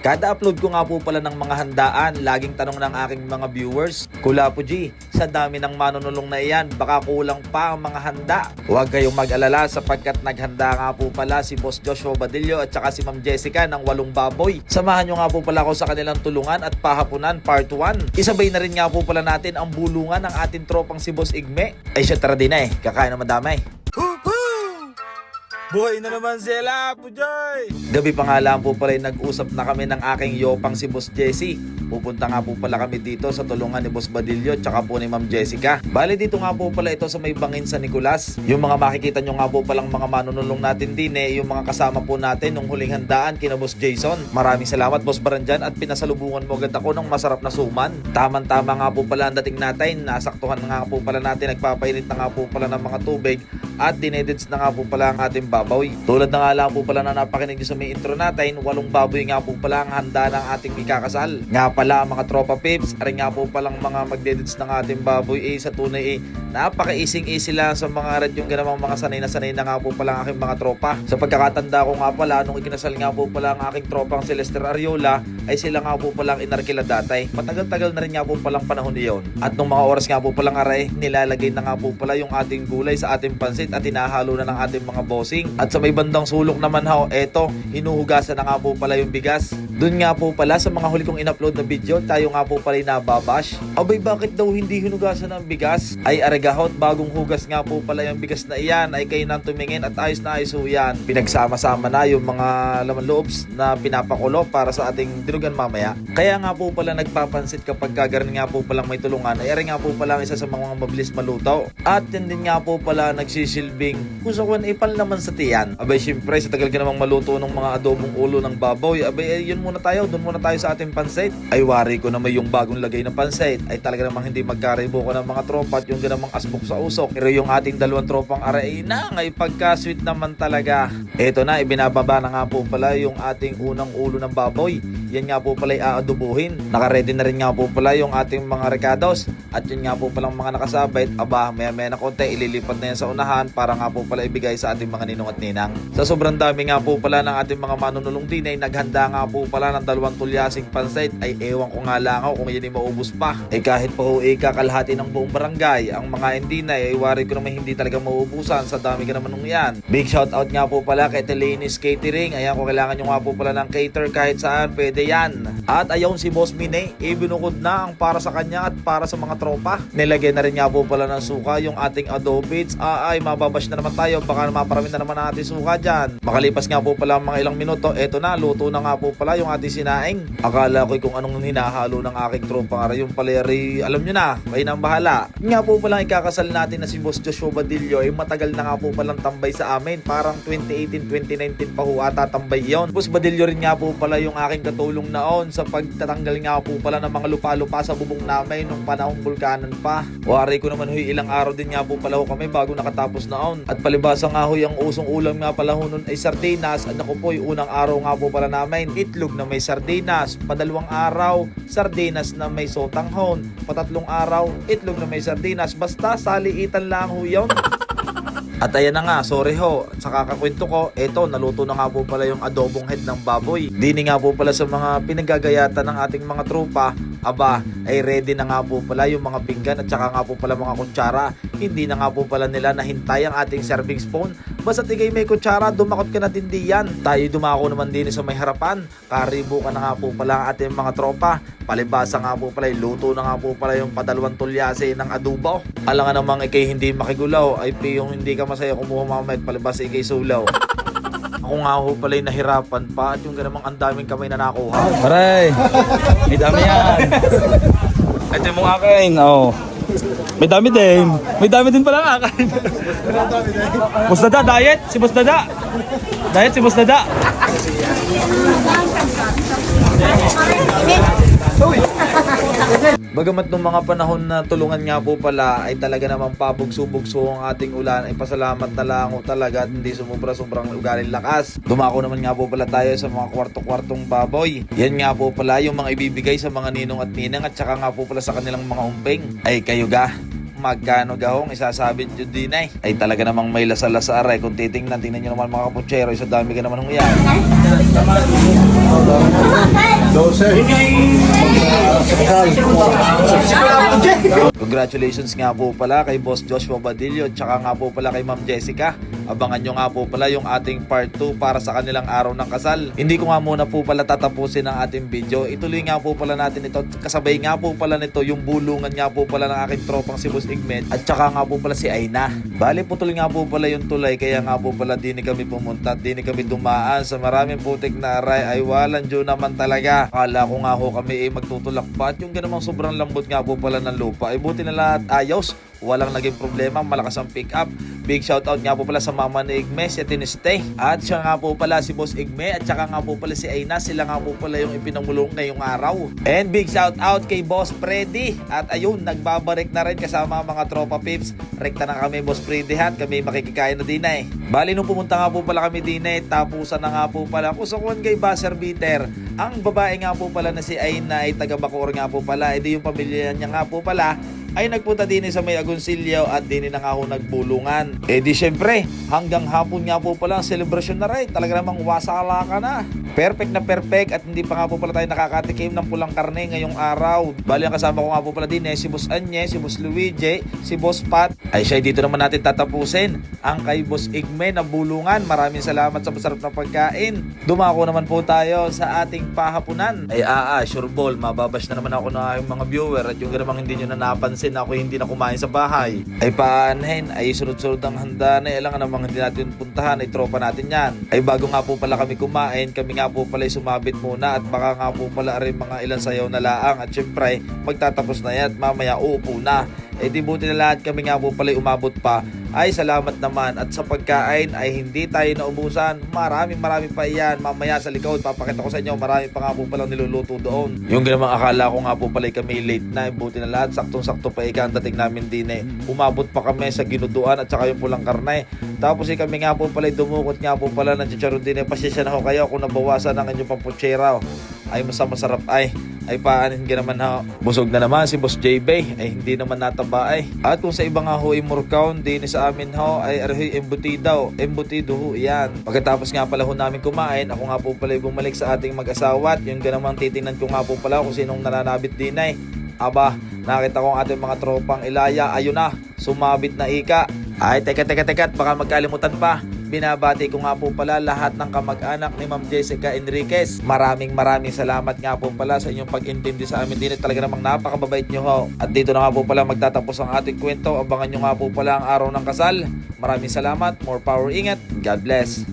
Kada upload ko nga po pala ng mga handaan, laging tanong ng aking mga viewers, Kula po G, sa dami ng manunulong na iyan, baka kulang pa ang mga handa. Huwag kayong mag-alala sapagkat naghanda nga po pala si Boss Joshua Badillo at saka si Ma'am Jessica ng 8 baboy. Samahan nyo nga po pala ako sa kanilang tulungan at pahapunan part 1. Isabay na rin nga po pala natin ang bulungan ng ating tropang si Boss Igme. Ay siya tara din na kakain na madamay. Buhay na naman sila, Pujoy! Gabi pa nga lang po pala nag-usap na kami ng aking yopang si Boss Jesse. Pupunta nga po pala kami dito sa tulungan ni Boss Badillo tsaka po ni Ma'am Jessica. Bali dito nga po pala ito sa may bangin sa Nicolas. Yung mga makikita nyo nga po palang mga manunulong natin din yung mga kasama po natin nung huling handaan kina Boss Jason. Maraming salamat Boss Baranjan at pinasalubungan mo agad ako ng masarap na suman. Tama nga po pala ang dating natin. Nasaktuhan na nga po pala natin. Nagpapainit na nga po pala ng mga tubig at dinedits na nga po pala ang ating baboy. Tulad na nga lang po pala na napakinig sa may intro natin, 8 baboy nga po pala ang handa ng ating ikakasal. Nga pala mga tropa pips, aring nga po palang mga magdedits ng ating baboy sa tunay napaka-easy lang sa mga red yung ganamang mga sanay na nga po pala ang aking mga tropa. Sa pagkakatanda ko nga pala, nung ikinasal nga po pala ang aking tropang si Lester Ariola, ay sila nga po palang inarkila datay. Matagal-tagal na rin nga po palang panahon niyon. At nung mga oras nga po palang aray, nilalagay na nga po pala yung ating gulay sa ating pansit at hinahalo na ng ating mga bossing. At sa may bandang sulok naman eto, hinuhugasan na nga po pala yung bigas. Doon nga po pala sa mga huli kong in-upload na video, tayo nga po pala nababash. Abay bakit daw hindi hinugasan ng bigas? Ay aragahot, bagong hugas nga po pala yung bigas na iyan, ay kayo nang tumingin at ayos na ayos yan. Pinagsama-sama na yung mga laman loobs na pinapakulo para sa ating dinugan mamaya. Kaya nga po pala nagpapansit kapag kagarin nga po palang may tulungan, ay nga po pala isa sa mga mabilis maluto. At yan din nga po pala nagsisilbing kusawan ipal naman sa tiyan. Abay syempre sa tagal ka namang maluto ng mga adobong ulo ng baboy, abay yun muna tayo, doon muna tayo sa ating pansit. Ay wari ko na may yung bagong lagay ng pansit ay talaga namang hindi magkaribo ko ng mga tropa at yung ganamang asbok sa usok. Pero yung ating dalawang tropang aray na ngay pagka-sweet naman talaga. Eto na, ibinababa na nga po pala yung ating unang ulo ng baboy. Yan nga po pala aadobuhin. Naka-ready na rin nga po pala yung ating mga recados. At yun nga po palang mga nakasabit. Aba, maya na konti, ililipat na yan sa unahan para nga po pala ibigay sa ating mga ninong at ninang. Sa sobrang dami nga po pala ng ating mga manunulong din ay naghanda nga po pala ng 2 tulyasing pansit. Ay ewan ko nga lang kung yan ay maubos pa. Ay kahit pa kakalahati ng buong barangay, ang mga hindi na ay wari ko naman hindi talaga mauubusan sa dami ka naman nung yan. Big shout out nga po pala kay Telenis Catering. Ayan, kung kailangan nyo nga po pala ng cater kahit saan, pwede yan. At ayun si Boss Mine, ibinukod na ang para sa kanya at para sa mga tropa. Nilagay na rin nga po pala ng suka yung ating adobe. Ay mababash na naman tayo, baka maparami na naman natin suka dyan. Makalipas nga po pala mga ilang minuto, eto na, luto na nga po pala yung ating sinaing. Akala ko kung anong hinahalo ng aking tropa, yung paleri, alam nyo na, kayo nang bahala. Nga po palang ikakasal natin na si Boss Joshua Badillo ay matagal na nga po palang tambay sa amin. Parang 2018-2019 pa ho ata tambay yon. Boss Badillo rin nga po pala yung aking katulong naon sa pagtatanggal nga po pala ng mga lupa-lupa sa bubong namin nung panahong bulkanan pa. Wari ko naman ilang araw din nga po pala ho kami bago nakatapos naon. At palibasa nga ang usong ulam nga pala ho nun ay sardinas. At ako po unang araw nga po pala namin, itlog na may sardinas. Padalawang araw, sardinas na may sotanghon. Patatlong araw, itlog na may sardinas. Basta saliitan lang ho yun. At ayan na nga, sorry ho, sa kakakwento ko, eto, naluto na nga po pala yung adobong head ng baboy. Dini nga po pala sa mga pinagagayatan ng ating mga tropa, aba, ay ready na nga po pala yung mga pinggan at saka nga po pala mga kutsara. Hindi na nga po pala nila nahintay ang ating serving spoon. Basta tigay may kutsara, dumakot ka na din diyan. Tayo dumako naman din sa may harapan. Karibo ka na nga po pala ang ating mga tropa. Palibasa nga po pala, luto na nga po pala yung 2 tulyase ng adobo. Alam nga namang ikay hindi makigulaw, ay yung hindi ka masaya kumuha mamaya at palibasa ikay sulaw. Ako nga ho pala'y nahirapan pa at yung ganamang ang daming kamay na nakuha. Aray, may dami yan. Ito yung mga akin, oh. May dami din. May dami din pala ang akin. Boss Dada, diet. Si Boss Dada. Diet si Boss Dada. Bagamat nung mga panahon na tulungan nga po pala ay talaga namang pabugso-bugso ang ating ulan, ay pasalamat na lang talaga at hindi sobrang ugaling lakas. Dumako naman nga po pala tayo sa mga kwarto-kwartong baboy. Yan nga po pala yung mga ibibigay sa mga ninong at ninang at saka nga po pala sa kanilang mga umping. Ay kayo ga, magkano gahong isasabit yun din ay talaga namang may lasa-lasa aray. Kung tingnan nyo naman mga kaputsero, isa dami ka naman ng iyan. Congratulations nga po pala kay Boss Joshua Badillo tsaka nga po pala kay Ma'am Jessica. Abangan nyo nga po pala yung ating part 2 para sa kanilang araw ng kasal. Hindi ko nga muna po pala tatapusin ang ating video. Ituloy nga po pala natin ito. Kasabay nga po pala nito yung bulungan nga po pala ng aking tropang si Boss Igmet at tsaka nga po pala si Aina. Bali putol nga po pala yung tulay kaya nga po pala di kami pumunta at di kami dumaan sa maraming putik na aray ay walang dyo naman talaga. Akala ko nga ho kami magtutulak pa at yung ganamang sobrang lambot nga po pala ng lupa ay buti na lahat ayos. Walang naging problema, malakas ang pick up. Big shoutout nga po pala sa mama ni Igme, si Tiniste. At siya nga po pala si Boss Igme at saka nga po pala si Aina. Sila nga po pala yung ipinamulong ngayong araw. And big shoutout kay Boss Freddy. At ayun, nagbabarik na rin kasama mga tropa pips. Rekta na kami Boss Freddy hat, kami makikikain na din eh. Bali nung pumunta nga po pala kami din eh, tapusan na nga po pala kung sa kuwan kay Buzzer Beater. Ang babae nga po pala na si Aina ay taga Bacoor nga po pala. Edi yung pamilya niya nga po pala ay nagpunta din sa may Agoncillo at din na nga ho nagbulungan. Eh di syempre, hanggang hapon nga po pala ang celebration na rin. Talaga namang wasala ka na. Perfect na perfect at hindi pa nga po pala tayo nakakatikim ng pulang karne ngayong araw. Bali ang kasama ko nga po pala din si Boss Anye, si Boss Luigi, si Boss Pat. Ay siya dito naman natin tatapusin. Ang kay Boss Igme na bulungan. Maraming salamat sa masarap na pagkain. Dumako naman po tayo sa ating pahapunan. Ay sure ball, mababash na naman ako ng aking mga viewer at yung ganamang hindi nyo na napansin ako hindi na kumain sa bahay. Ay paanhin, ay sunod-sunod ang handa na ilang namang hindi natin puntahan, ay tropa natin yan. Ay bago nga po pala kami kumain, kami nga po pala sumabit muna at baka nga po pala rin mga ilang sayaw na laang at syempre magtatapos na yan at mamaya uupo na. Eh di buti na lahat kami nga po pala umabot pa. Ay salamat naman at sa pagkain ay hindi tayo naubusan. Maraming pa yan. Mamaya sa likod papakita ko sa inyo marami pa nga po palang niluluto doon. Yung ganamang akala ko nga po pala kami late na. Buti na lahat saktong-sakto pa ang dating namin din eh. Umabot pa kami sa ginuduan at saka yung pulang karne. Tapos kami nga po pala dumukot nga po pala ng chicharon din eh. Pasensya na ho kayo kung nabawasan ang inyong pamputsera. Ay masarap ay paanin ka naman ha. Busog na naman si Boss JB ay hindi naman nataba ay. At kung sa iba nga ho imurkaon din sa amin ho ay arhoy embutido ho yan. Pagkatapos nga pala ho namin kumain, ako nga po pala bumalik sa ating mag-asawa at yung ganamang titingnan ko nga po pala kung sinong nananabit din ay. Aba, nakita ko ang ating mga tropang Ilaya, ayun na, sumabit na ika. Ay teka baka magkalimutan pa. Binabati ko nga po pala lahat ng kamag-anak ni Ma'am Jessica Enriquez. Maraming salamat nga po pala sa inyong pag-intindi sa amin din. Talaga namang napakababait nyo ho. At dito na nga po pala magtatapos ang ating kwento. Abangan nyo nga po pala ang araw ng kasal. Maraming salamat. More power, ingat. God bless.